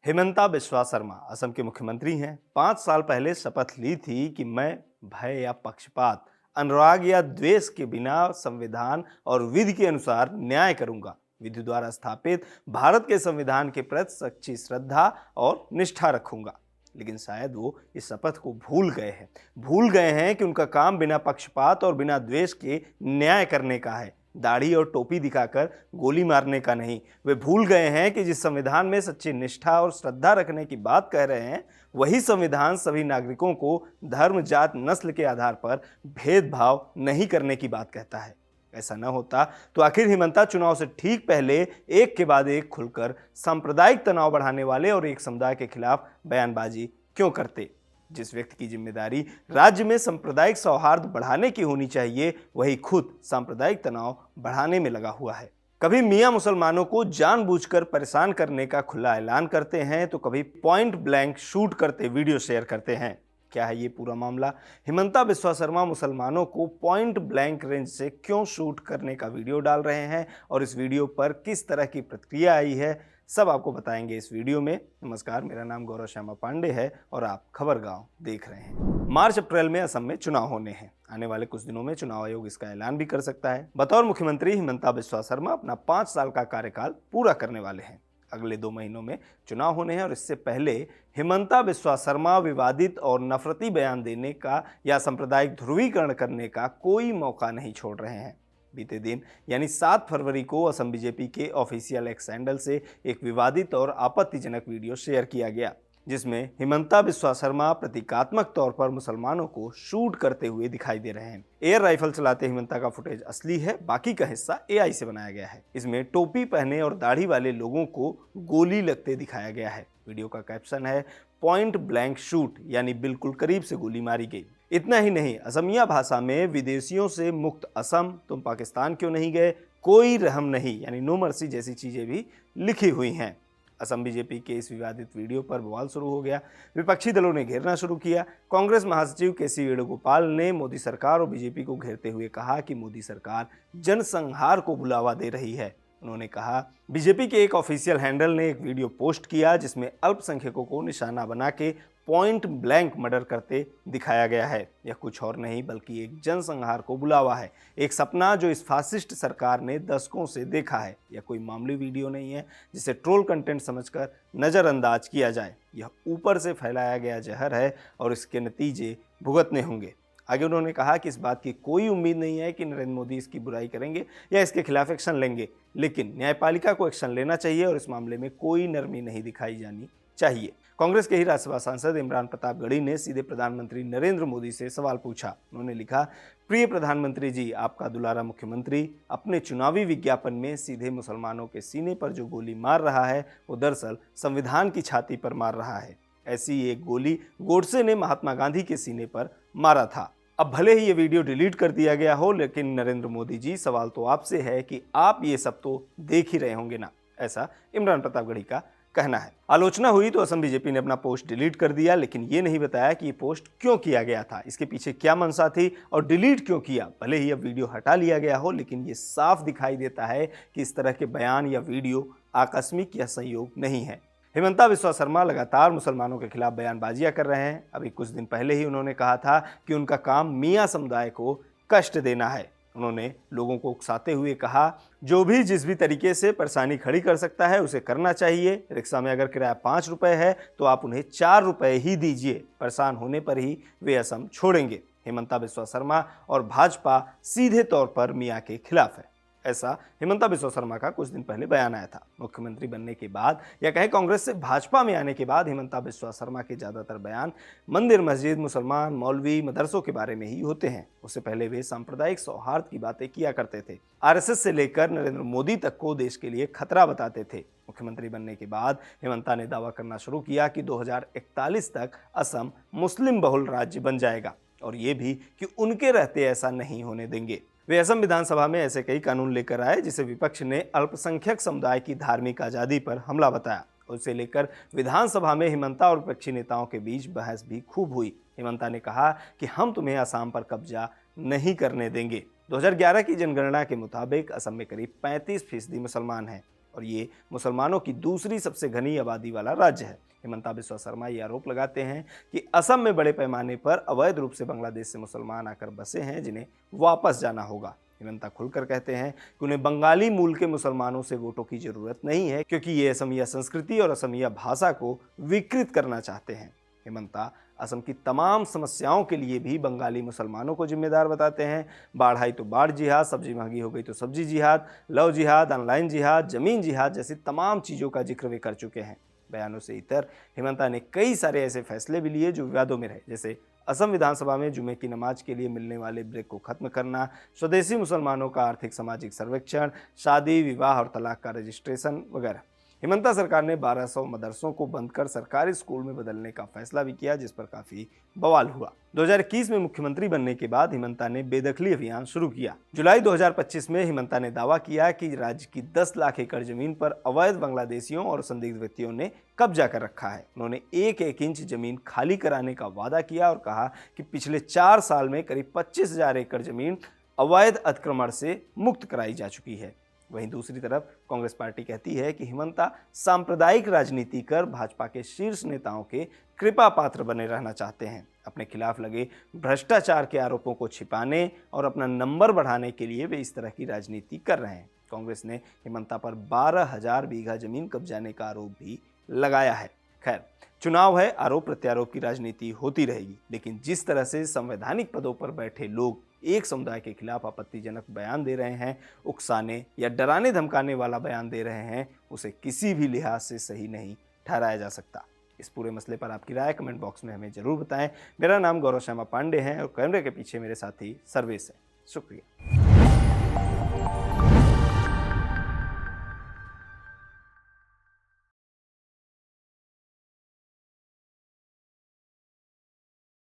हिमंता बिस्वा शर्मा असम के मुख्यमंत्री हैं। 5 साल पहले शपथ ली थी कि मैं भय या पक्षपात, अनुराग या द्वेष के बिना संविधान और विधि के अनुसार न्याय करूंगा। विधि द्वारा स्थापित भारत के संविधान के प्रति सच्ची श्रद्धा और निष्ठा रखूंगा। लेकिन शायद वो इस शपथ को भूल गए हैं कि उनका काम बिना पक्षपात और बिना द्वेष के न्याय करने का है, दाढ़ी और टोपी दिखाकर गोली मारने का नहीं। वे भूल गए हैं कि जिस संविधान में सच्ची निष्ठा और श्रद्धा रखने की बात कह रहे हैं, वही संविधान सभी नागरिकों को धर्म, जात, नस्ल के आधार पर भेदभाव नहीं करने की बात कहता है। ऐसा न होता तो आखिर हिमंता चुनाव से ठीक पहले एक के बाद एक खुलकर सांप्रदायिक तनाव बढ़ाने वाले और एक समुदाय के खिलाफ बयानबाजी क्यों करते। जिस व्यक्ति की जिम्मेदारी राज्य में सांप्रदायिक सौहार्द बढ़ाने की होनी चाहिए, वही खुद सांप्रदायिक तनाव बढ़ाने में लगा हुआ है। कभी मियां मुसलमानों को जानबूझकर परेशान करने का खुला ऐलान करते हैं, तो कभी पॉइंट ब्लैंक शूट करते वीडियो शेयर करते हैं। क्या है ये पूरा मामला? हिमंता बिस्वा शर्मा मुसलमानों को पॉइंट ब्लैंक रेंज से क्यों शूट करने का वीडियो डाल रहे हैं और इस वीडियो पर किस तरह की प्रतिक्रिया आई है, सब आपको बताएंगे इस वीडियो में। नमस्कार, मेरा नाम गौरव श्यामा पांडे है और आप खबर गांव देख रहे हैं। मार्च अप्रैल में असम में चुनाव होने हैं। आने वाले कुछ दिनों में चुनाव आयोग इसका ऐलान भी कर सकता है। बतौर मुख्यमंत्री हिमंता बिस्वा शर्मा अपना 5 साल का कार्यकाल पूरा करने वाले हैं। अगले 2 महीनों में चुनाव होने हैं और इससे पहले हिमंता बिस्वा शर्मा विवादित और नफरती बयान देने का या सांप्रदायिक ध्रुवीकरण करने का कोई मौका नहीं छोड़ रहे हैं। बीते दिन यानी 7 फरवरी को असम बीजेपी के ऑफिशियल एक्स हैंडल से एक विवादित और आपत्तिजनक वीडियो शेयर किया गया, जिसमें हिमंता बिस्वा शर्मा प्रतीकात्मक तौर पर मुसलमानों को शूट करते हुए दिखाई दे रहे हैं। एयर राइफल चलाते हिमंता का फुटेज असली है, बाकी का हिस्सा एआई से बनाया गया है। इसमें टोपी पहने और दाढ़ी वाले लोगों को गोली लगते दिखाया गया है। वीडियो का कैप्शन है पॉइंट ब्लैंक शूट, यानी बिल्कुल करीब से गोली मारी गई। इतना ही नहीं, असमिया भाषा में विदेशियों से मुक्त असम, तुम पाकिस्तान क्यों नहीं गए, कोई रहम नहीं यानी नो मर्सी जैसी चीजें भी लिखी हुई हैं। असम बीजेपी के इस विवादित वीडियो पर बवाल शुरू हो गया। विपक्षी दलों ने घेरना शुरू किया। कांग्रेस महासचिव केसी वेणुगोपाल ने मोदी सरकार और बीजेपी को घेरते हुए कहा कि मोदी सरकार जनसंहार को बुलावा दे रही है। उन्होंने कहा, बीजेपी के एक ऑफिशियल हैंडल ने एक वीडियो पोस्ट किया जिसमें अल्पसंख्यकों को निशाना बना के पॉइंट ब्लैंक मर्डर करते दिखाया गया है। यह कुछ और नहीं बल्कि एक जनसंहार को बुलावा है, एक सपना जो इस फासिस्ट सरकार ने दशकों से देखा है। यह कोई मामूली वीडियो नहीं है जिसे ट्रोल कंटेंट समझकर नज़रअंदाज किया जाए। यह ऊपर से फैलाया गया जहर है और इसके नतीजे भुगतने होंगे। आगे उन्होंने कहा कि इस बात की कोई उम्मीद नहीं है कि नरेंद्र मोदी इसकी बुराई करेंगे या इसके खिलाफ एक्शन लेंगे, लेकिन न्यायपालिका को एक्शन लेना चाहिए और इस मामले में कोई नरमी नहीं दिखाई जानी चाहिए। कांग्रेस के ही राज्यसभा सांसद इमरान प्रतापगढ़ी ने सीधे प्रधानमंत्री नरेंद्र मोदी से सवाल पूछा। उन्होंने लिखा, प्रिय प्रधानमंत्री जी, आपका दुलारा मुख्यमंत्री अपने चुनावी विज्ञापन में सीधे मुसलमानों के सीने पर जो गोली मार रहा है, वो दरअसल संविधान की छाती पर मार रहा है। ऐसी एक गोली गोडसे ने महात्मा गांधी के सीने पर मारा था। अब भले ही ये वीडियो डिलीट कर दिया गया हो, लेकिन नरेंद्र मोदी जी, सवाल तो आपसे है कि आप ये सब तो देख ही रहे होंगे ना। ऐसा इमरान प्रतापगढ़ी का कहना है। आलोचना हुई तो असम बीजेपी ने अपना पोस्ट डिलीट कर दिया, लेकिन ये नहीं बताया कि ये पोस्ट क्यों किया गया था, इसके पीछे क्या मंशा थी और डिलीट क्यों किया। भले ही अब वीडियो हटा लिया गया हो, लेकिन ये साफ दिखाई देता है कि इस तरह के बयान या वीडियो आकस्मिक या संयोग नहीं है। हिमंता बिस्वा शर्मा लगातार मुसलमानों के खिलाफ बयानबाजियां कर रहे हैं। अभी कुछ दिन पहले ही उन्होंने कहा था कि उनका काम मियां समुदाय को कष्ट देना है। उन्होंने लोगों को उकसाते हुए कहा, जो भी जिस भी तरीके से परेशानी खड़ी कर सकता है उसे करना चाहिए। रिक्शा में अगर किराया 5 रुपए है तो आप उन्हें 4 रुपए ही दीजिए। परेशान होने पर ही वे असम छोड़ेंगे। हिमंता बिस्वा शर्मा और भाजपा सीधे तौर पर मियां के खिलाफ है। ऐसा हिमंता बिस्वा शर्मा का कुछ दिन पहले बयान आया था। मुख्यमंत्री बनने के बाद या कहे कांग्रेस से भाजपा में आने के बाद हिमंता बिस्वा शर्मा के ज्यादातर बयान मंदिर, मस्जिद, मुसलमान, मौलवी, मदरसों के बारे में ही होते हैं। उससे पहले वे सांप्रदायिक सौहार्द की बातें किया करते थे। आरएसएस से लेकर नरेंद्र मोदी तक को देश के लिए खतरा बताते थे। मुख्यमंत्री बनने के बाद हिमंता ने दावा करना शुरू किया कि 2041 तक असम मुस्लिम बहुल राज्य बन जाएगा और ये भी कि उनके रहते ऐसा नहीं होने देंगे। वे असम विधानसभा में ऐसे कई कानून लेकर आए जिसे विपक्ष ने अल्पसंख्यक समुदाय की धार्मिक आजादी पर हमला बताया। उसे लेकर विधानसभा में हिमंता और विपक्षी नेताओं के बीच बहस भी खूब हुई। हिमंता ने कहा कि हम तुम्हें असम पर कब्जा नहीं करने देंगे। 2011 की जनगणना के मुताबिक असम में करीब 35% मुसलमान हैं। और ये मुसलमानों की दूसरी सबसे घनी आबादी वाला राज्य है। हिमंता बिस्वा शर्मा ये आरोप लगाते हैं कि असम में बड़े पैमाने पर अवैध रूप से बांग्लादेश से मुसलमान आकर बसे हैं, जिन्हें वापस जाना होगा। हिमंता खुलकर कहते हैं कि उन्हें बंगाली मूल के मुसलमानों से वोटों की जरूरत नहीं है, क्योंकि ये असमिया संस्कृति और असमिया भाषा को विकृत करना चाहते हैं। हिमंता असम की तमाम समस्याओं के लिए भी बंगाली मुसलमानों को जिम्मेदार बताते हैं। बाढ़ आई तो बाढ़ जिहाद, सब्जी महंगी हो गई तो सब्जी जिहाद, लव जिहाद, ऑनलाइन जिहाद, जमीन जिहाद जैसी तमाम चीज़ों का जिक्र वे कर चुके हैं। बयानों से इतर हिमंता ने कई सारे ऐसे फैसले भी लिए जो विवादों में रहे, जैसे असम विधानसभा में जुमे की नमाज के लिए मिलने वाले ब्रेक को खत्म करना, स्वदेशी मुसलमानों का आर्थिक सामाजिक सर्वेक्षण, शादी विवाह और तलाक का रजिस्ट्रेशन वगैरह। हिमंता सरकार ने 1200 मदरसों को बंद कर सरकारी स्कूल में बदलने का फैसला भी किया, जिस पर काफी बवाल हुआ। 2021 में मुख्यमंत्री बनने के बाद हिमंता ने बेदखली अभियान शुरू किया। जुलाई 2025 में हिमंता ने दावा किया कि राज्य की 10 लाख एकड़ जमीन पर अवैध बांग्लादेशियों और संदिग्ध व्यक्तियों ने कब्जा कर रखा है। उन्होंने एक एक इंच जमीन खाली कराने का वादा किया और कहा कि पिछले 4 साल में करीब 25,000 एकड़ जमीन अवैध अतिक्रमण से मुक्त कराई जा चुकी है। वहीं दूसरी तरफ कांग्रेस पार्टी कहती है कि हिमंता सांप्रदायिक राजनीति कर भाजपा के शीर्ष नेताओं के कृपा पात्र बने रहना चाहते हैं। अपने खिलाफ लगे भ्रष्टाचार के आरोपों को छिपाने और अपना नंबर बढ़ाने के लिए वे इस तरह की राजनीति कर रहे हैं। कांग्रेस ने हिमंता पर 12,000 बीघा जमीन कब्जाने का आरोप भी लगाया है। खैर, चुनाव है, आरोप प्रत्यारोप की राजनीति होती रहेगी, लेकिन जिस तरह से संवैधानिक पदों पर बैठे लोग एक समुदाय के खिलाफ आपत्तिजनक बयान दे रहे हैं, उकसाने या डराने धमकाने वाला बयान दे रहे हैं, उसे किसी भी लिहाज से सही नहीं ठहराया जा सकता। इस पूरे मसले पर आपकी राय कमेंट बॉक्स में हमें जरूर बताएं। मेरा नाम गौरव श्यामा पांडे है और कैमरे के पीछे मेरे साथी सर्वेश है। शुक्रिया।